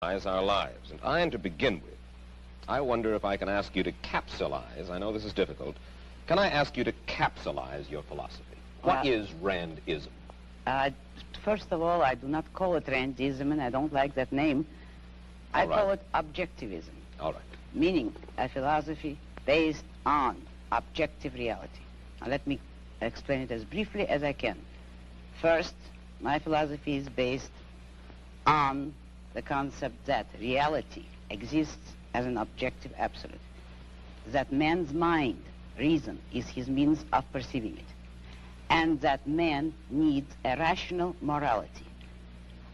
Our lives. And Ayn, to begin with, I wonder if I can ask you to capsulize, I know this is difficult, can I ask you to capsulize your philosophy? What is Randism? First of all, I do not call it Randism, and I don't like that name. I call it Objetivism. All right. Meaning a philosophy based on objective reality. Now let me explain it as briefly as I can. First, my philosophy is based on the concept that reality exists as an objective absolute, that man's mind, reason, is his means of perceiving it, and that man needs a rational morality.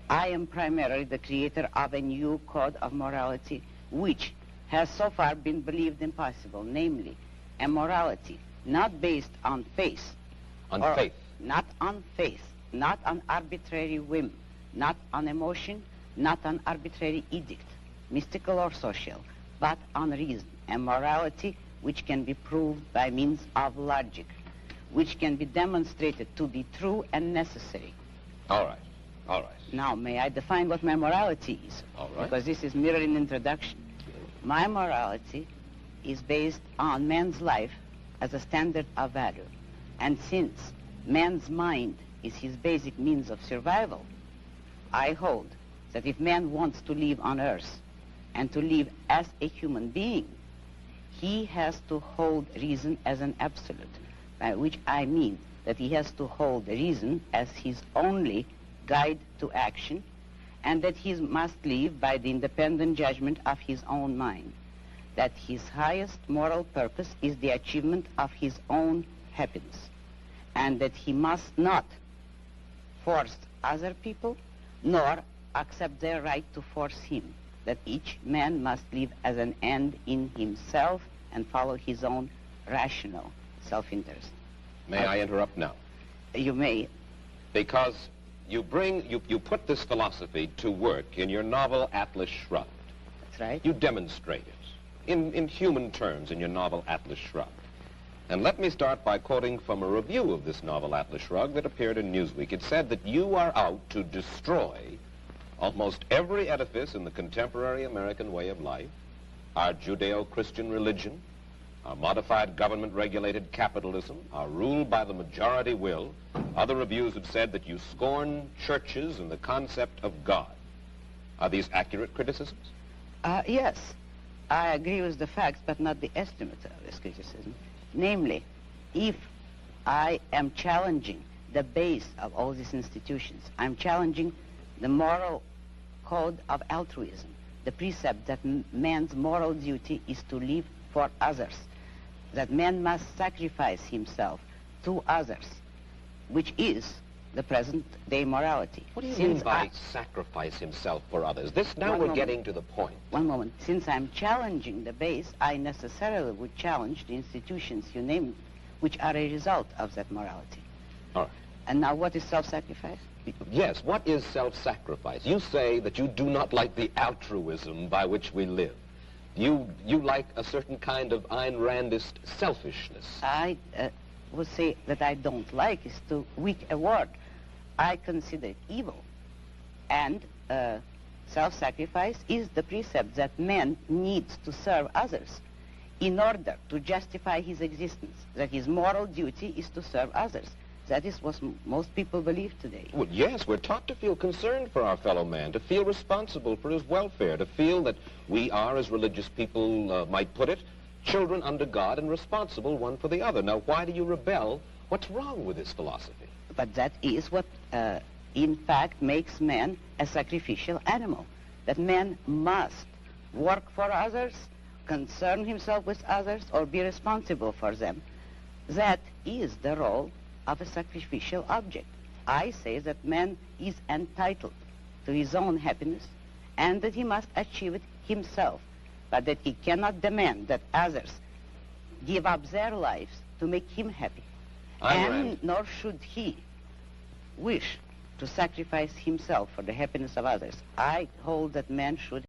I am primarily the creator of a new code of morality which has so far been believed impossible, namely a morality not based on faith. On faith? Not on faith, not on arbitrary whim, not on emotion, not on arbitrary edict, mystical or social, but on reason, a morality which can be proved by means of logic, which can be demonstrated to be true and necessary. All right, all right. Now, may I define what my morality is? All right. Because this is merely an introduction. My morality is based on man's life as a standard of value. And since man's mind is his basic means of survival, I hold that if man wants to live on earth and to live as a human being, he has to hold reason as an absolute, by which I mean that he has to hold reason as his only guide to action, and that he must live by the independent judgment of his own mind, that his highest moral purpose is the achievement of his own happiness, and that he must not force other people nor accept their right to force him, that each man must live as an end in himself and follow his own rational self-interest. May I interrupt now? You may. Because you put this philosophy to work in your novel Atlas Shrugged. That's right. You demonstrate it in human terms in your novel Atlas Shrugged. And let me start by quoting from a review of this novel Atlas Shrugged that appeared in Newsweek. It said that you are out to destroy almost every edifice in the contemporary American way of life, our Judeo-Christian religion, our modified government-regulated capitalism, our rule by the majority will. Other reviews have said that you scorn churches and the concept of God. Are these accurate criticisms? Yes. I agree with the facts, but not the estimate of this criticism. Namely, if I am challenging the base of all these institutions, I'm challenging the moral code of altruism, the precept that man's moral duty is to live for others, that man must sacrifice himself to others, which is the present-day morality. What do you mean by sacrifice himself for others? Now we're getting to the point. One moment. Since I'm challenging the base, I necessarily would challenge the institutions you named, which are a result of that morality. All right. And now what is self-sacrifice? Yes, what is self-sacrifice? You say that you do not like the altruism by which we live. You like a certain kind of Ayn Randist selfishness. I would say that I don't like is too weak a word. I consider it evil. And self-sacrifice is the precept that man needs to serve others in order to justify his existence, that his moral duty is to serve others. That is what most people believe today. Well, yes, we're taught to feel concerned for our fellow man, to feel responsible for his welfare, to feel that we are, as religious people might put it, children under God and responsible one for the other. Now, why do you rebel? What's wrong with this philosophy? But that is what, in fact, makes man a sacrificial animal, that man must work for others, concern himself with others, or be responsible for them. That is the role of a sacrificial object. I say that man is entitled to his own happiness and that he must achieve it himself, but that he cannot demand that others give up their lives to make him happy. And nor should he wish to sacrifice himself for the happiness of others. I hold that man should